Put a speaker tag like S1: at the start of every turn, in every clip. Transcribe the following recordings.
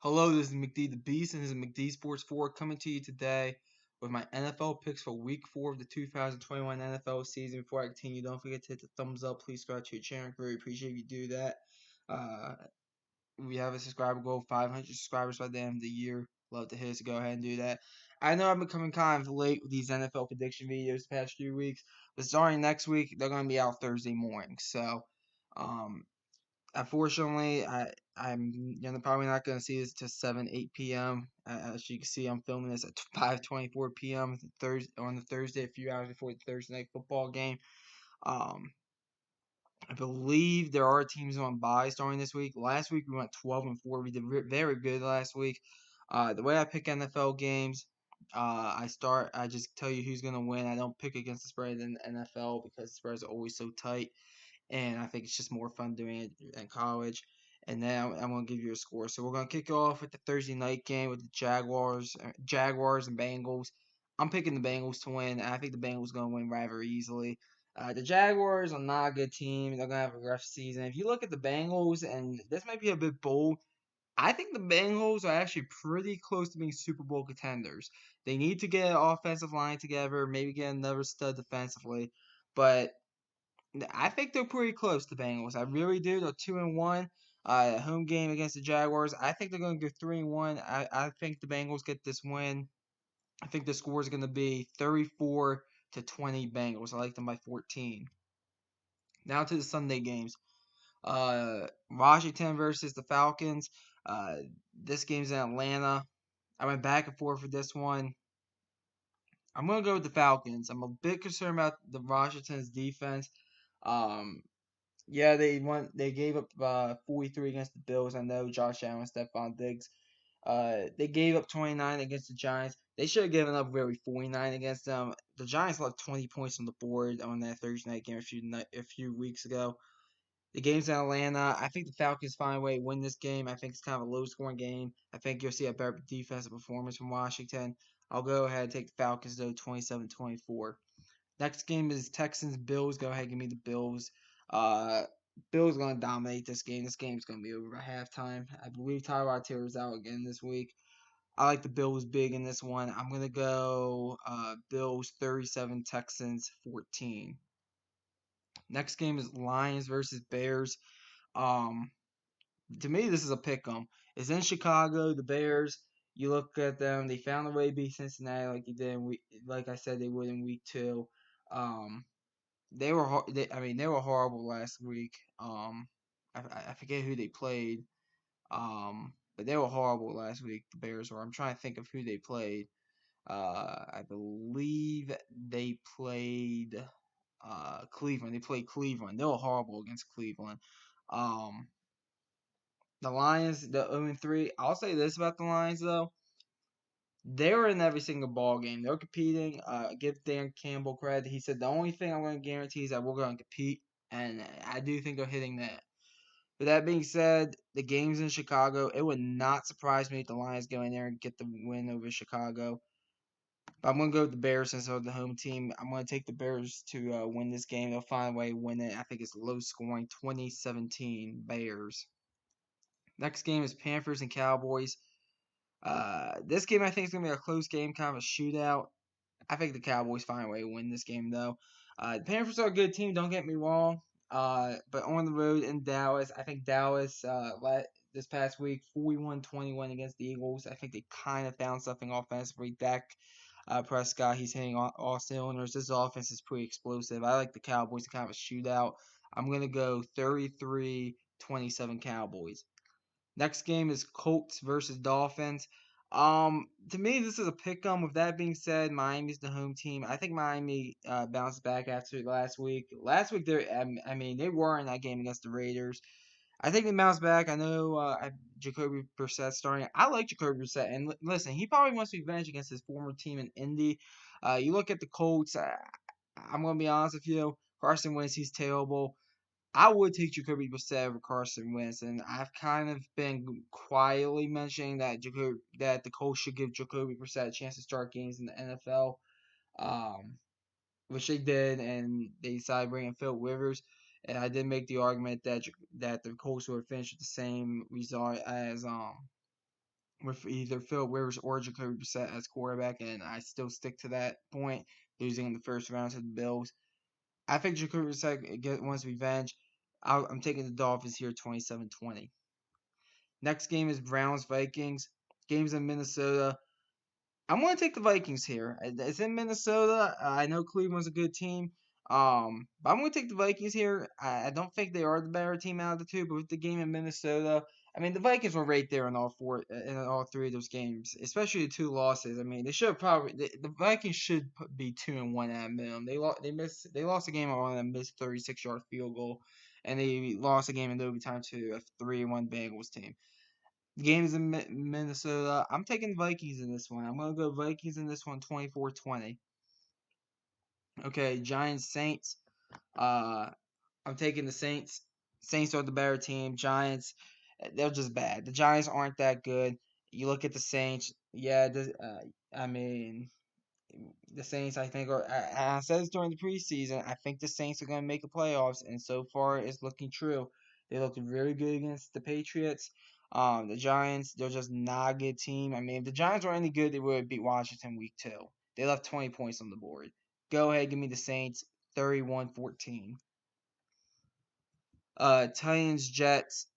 S1: Hello, this is McD the Beast, and this is McD Sports 4 coming to you today with my NFL picks for Week 4 of the 2021 NFL season. Before I continue, don't forget to hit the thumbs up. Please subscribe to your channel. Really appreciate if you do that. Uh, we have a subscriber goal, 500 subscribers by the end of the year. Love to hear, so go ahead and do that. I know I've been coming kind of late with these NFL prediction videos the past few weeks, but starting next week, they're going to be out Thursday morning. So, um, unfortunately, I'm probably not gonna see this till 7 8 p.m. As you can see, I'm filming this at 5:24 p.m. On the Thursday, a few hours before the Thursday night football game. Um, I believe there are teams on bye starting this week. Last week we went 12-4. We did very good last week. The way I pick NFL games, I just tell you who's gonna win. I don't pick against the spread in the NFL because the spreads are always so tight, and I think it's just more fun doing it in college. And then I'm going to give you a score. So we're going to kick off with the Thursday night game with the Jaguars and Bengals. I'm picking the Bengals to win. And I think the Bengals going to win rather easily. The Jaguars are not a good team. They're going to have a rough season. If you look at the Bengals, and this might be a bit bold, I think the Bengals are actually pretty close to being Super Bowl contenders. They need to get an offensive line together, maybe get another stud defensively. But I think they're pretty close to Bengals. I really do. They're 2-1. Home game against the Jaguars. I think they're going to go 3-1. I think the Bengals get this win. I think the score is going to be 34-20 Bengals. I like them by 14. Now to the Sunday games. Washington versus the Falcons. Uh, this game's in Atlanta. I went back and forth for this one. I'm going to go with the Falcons. I'm a bit concerned about the Washington's defense. Um, Yeah, they won. They gave up 43 against the Bills. I know Josh Allen, Stephon Diggs. They gave up 29 against the Giants. They should have given up really 49 against them. The Giants left 20 points on the board on that Thursday night game a few weeks ago. The game's in Atlanta. I think the Falcons find a way to win this game. I think it's kind of a low scoring game. I think you'll see a better defensive performance from Washington. I'll go ahead and take the Falcons though 27-24. Next game is Texans Bills. Go ahead, give me the Bills. Uh, Bills gonna dominate this game. This game's gonna be over by halftime. I believe Tyrod Taylor's out again this week. I like the Bills big in this one. I'm gonna go Bills 37, Texans 14. Next game is Lions versus Bears. Um, to me, this is a pick 'em. It's in Chicago. The Bears. You look at them. They found a way to beat Cincinnati like they did. Like I said, they would in week 2. Um, they were horrible last week. I forget who they played. But they were horrible last week. The Bears were. I'm trying to think of who they played. I believe they played Cleveland. They played Cleveland. They were horrible against Cleveland. Um, the Lions, the 0-3. I'll say this about the Lions though. They were in every single ball game. They're competing. Give Dan Campbell credit. He said the only thing I'm going to guarantee is that we're going to compete, and I do think they're hitting that. With that being said, the game's in Chicago. It would not surprise me if the Lions go in there and get the win over Chicago. But I'm going to go with the Bears since they're the home team. I'm going to take the Bears to win this game. They'll find a way to win it. I think it's low scoring, 2017 Bears. Next game is Panthers and Cowboys. This game I think is going to be a close game, kind of a shootout. I think the Cowboys find a way to win this game, though. The Panthers are a good team, don't get me wrong. But on the road in Dallas, I think Dallas this past week, 41-21 against the Eagles. I think they kind of found something offensively. Dak Prescott, he's hitting all cylinders. This offense is pretty explosive. I like the Cowboys to kind of a shootout. I'm going to go 33-27 Cowboys. Next game is Colts versus Dolphins. To me, this is a pick 'em. With that being said, Miami's the home team. I think Miami bounced back after last week. Last week, they were in that game against the Raiders. I think they bounced back. I know Jacoby Brissett starting. I like Jacoby Brissett, and listen, he probably wants revenge against his former team in Indy. You look at the Colts. I'm gonna be honest with you. Carson Wentz, he's terrible. I would take Jacoby Brissett over Carson Wentz, and I've kind of been quietly mentioning that the Colts should give Jacoby Brissett a chance to start games in the NFL, um, which they did, and they decided bringing Phil Rivers. And I did make the argument that the Colts would finish with the same result as with either Philip Rivers or Jacoby Brissett as quarterback, and I still stick to that point, losing in the first round to the Bills. I think Jacoby Brissett wants revenge. I'm taking the Dolphins here 27-20. Next game is Browns-Vikings. Games in Minnesota. I'm going to take the Vikings here. It's in Minnesota. I know Cleveland's a good team. But I'm going to take the Vikings here. I don't think they are the better team out of the two, but with the game in Minnesota, I mean, the Vikings were right there in all three of those games, especially the two losses. I mean, they should probably the Vikings should be 2-1 at minimum. They lost a game on a missed 36-yard field goal, and they lost a game in overtime to a 3-1 Bengals team. The game's in Minnesota. I'm taking Vikings in this one. I'm going to go Vikings in this one 24-20. Okay, Giants Saints. I'm taking the Saints. Saints are the better team. Giants, they're just bad. The Giants aren't that good. You look at the Saints. Yeah, I mean, the Saints, I think, are. I said this during the preseason. I think the Saints are going to make the playoffs, and so far it's looking true. They looked really good against the Patriots. The Giants, they're just not a good team. I mean, if the Giants were any good, they would have beat Washington week 2. They left 20 points on the board. Go ahead, give me the Saints, 31-14. Titans, Jets.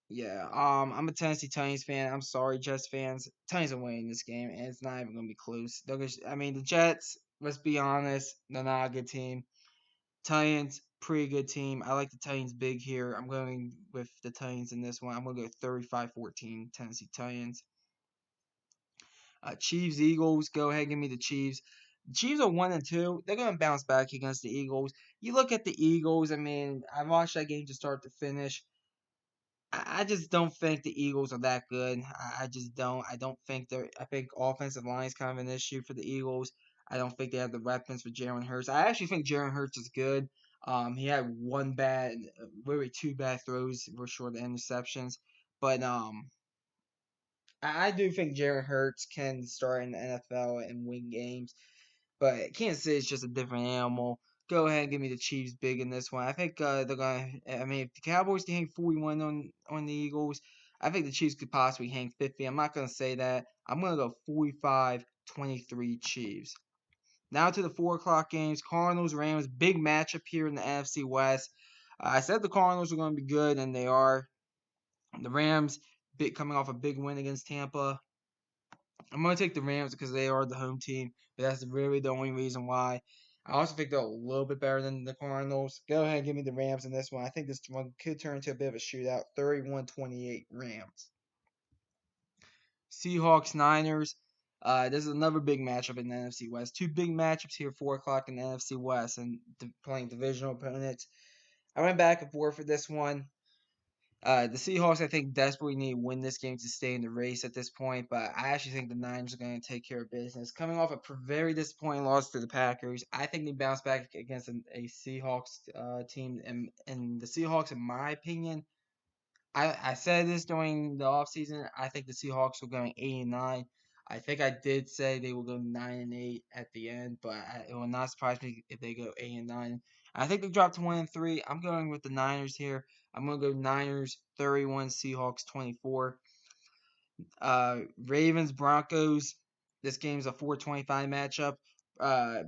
S1: Yeah, I'm a Tennessee Titans fan. I'm sorry, Jets fans. Titans are winning this game, and it's not even gonna be close. I mean, the Jets. Let's be honest, they're not a good team. Titans, pretty good team. I like the Titans big here. I'm going with the Titans in this one. I'm gonna go 35-14, Tennessee Titans. Chiefs, Eagles. Go ahead, give me the Chiefs. The Chiefs are 1-2. They're gonna bounce back against the Eagles. You look at the Eagles. I mean, I watched that game to start to finish. I just don't think the Eagles are that good. I just don't. I don't think they're. I think offensive line is kind of an issue for the Eagles. I don't think they have the weapons for Jalen Hurts. I actually think Jalen Hurts is good. He had really two bad throws for sure the interceptions, but I do think Jalen Hurts can start in the NFL and win games. But Kansas City is just a different animal. Go ahead and give me the Chiefs big in this one. I think they're gonna. I mean, if the Cowboys can hang 41 on the Eagles, I think the Chiefs could possibly hang 50. I'm not gonna say that. I'm gonna go 45-23 Chiefs. Now to the 4 o'clock games. Cardinals, Rams, big matchup here in the NFC West. I said the Cardinals are gonna be good, and they are. The Rams, coming off a big win against Tampa. I'm going to take the Rams because they are the home team, but that's really the only reason why. I also think they're a little bit better than the Cardinals. Go ahead and give me the Rams in this one. I think this one could turn into a bit of a shootout. 31-28 Rams. Seahawks, Niners. This is another big matchup in the NFC West. Two big matchups here, 4 o'clock in the NFC West, and playing divisional opponents. I went back and forth for this one. The Seahawks, I think, desperately need to win this game to stay in the race at this point, but I actually think the Niners are going to take care of business. Coming off a very disappointing loss to the Packers, I think they bounce back against a Seahawks team, and the Seahawks, in my opinion, I said this during the offseason. I think the Seahawks were going 8-9. I think I did say they will go 9-8 at the end, but it will not surprise me if they go 8-9. I think they dropped to 1-3. I'm going with the Niners here. I'm gonna go Niners 31, Seahawks 24. Ravens Broncos. This game's a 4:25 matchup.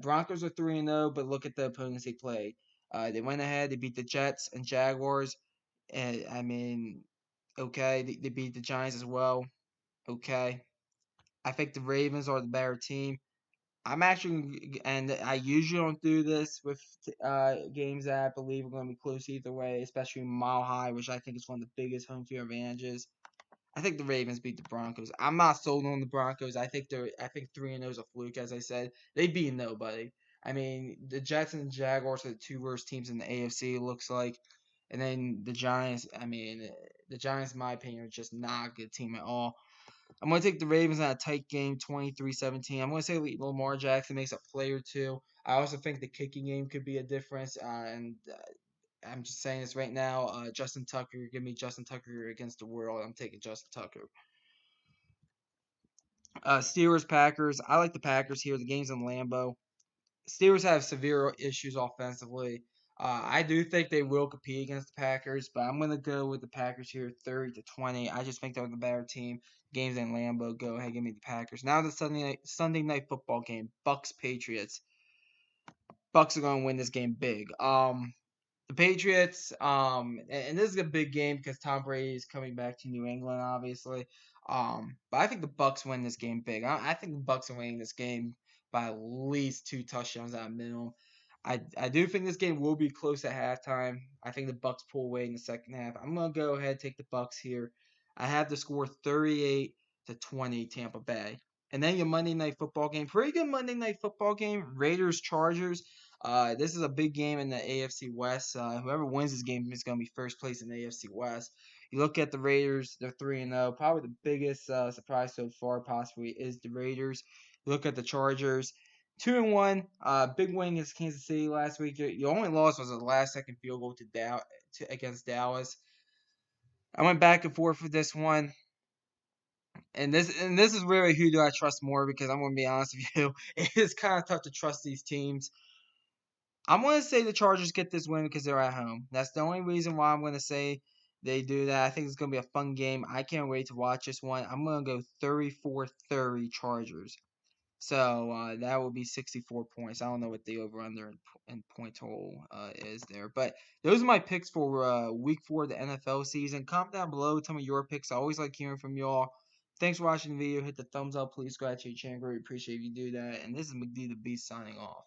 S1: Broncos are 3-0, but look at the opponents they played. They went ahead. They beat the Jets and Jaguars. And I mean, okay, they beat the Giants as well. Okay, I think the Ravens are the better team. I'm actually, and I usually don't do this with games that I believe are going to be close either way, especially Mile High, which I think is one of the biggest home field advantages. I think the Ravens beat the Broncos. I'm not sold on the Broncos. I think 3-0 is a fluke, as I said. They beat nobody. I mean, the Jets and the Jaguars are the two worst teams in the AFC. It looks like, and then the Giants. I mean, the Giants, in my opinion, are just not a good team at all. I'm going to take the Ravens in a tight game, 23-17. I'm going to say Lamar Jackson makes a play or two. I also think the kicking game could be a difference. And I'm just saying this right now. Justin Tucker, give me Justin Tucker against the world. I'm taking Justin Tucker. Steelers, Packers. I like the Packers here. The game's in Lambeau. Steelers have severe issues offensively. I do think they will compete against the Packers, but I'm gonna go with the Packers here, 30-20. I just think they're the better team. Games in Lambeau. Go ahead, give me the Packers. Now the Sunday night football game, Bucks Patriots. Bucks are gonna win this game big. The Patriots, and this is a big game because Tom Brady is coming back to New England, obviously. But I think the Bucks win this game big. I think the Bucks are winning this game by at least 2 touchdowns at a minimum. I do think this game will be close at halftime. I think the Bucks pull away in the second half. I'm gonna go ahead and take the Bucks here. I have the score 38-20 Tampa Bay. And then your Monday night football game, pretty good Monday night football game. Raiders Chargers. This is a big game in the AFC West. Whoever wins this game is going to be first place in the AFC West. You look at the Raiders; they're 3-0. Probably the biggest surprise so far, possibly, is the Raiders. You look at the Chargers, 2-1. Big win against Kansas City last week. Your only loss was a last-second field goal against Dallas. I went back and forth with this one. And this is really who do I trust more, because I'm gonna be honest with you, it is kind of tough to trust these teams. I'm going to say the Chargers get this win because they're at home. That's the only reason why I'm going to say they do that. I think it's going to be a fun game. I can't wait to watch this one. I'm going to go 34-30 Chargers. So that will be 64 points. I don't know what the over-under and point total is there. But those are my picks for week 4 of the NFL season. Comment down below. Tell me your picks. I always like hearing from y'all. Thanks for watching the video. Hit the thumbs up. Please go out to your channel. Really appreciate if you do that. And this is McD the Beast signing off.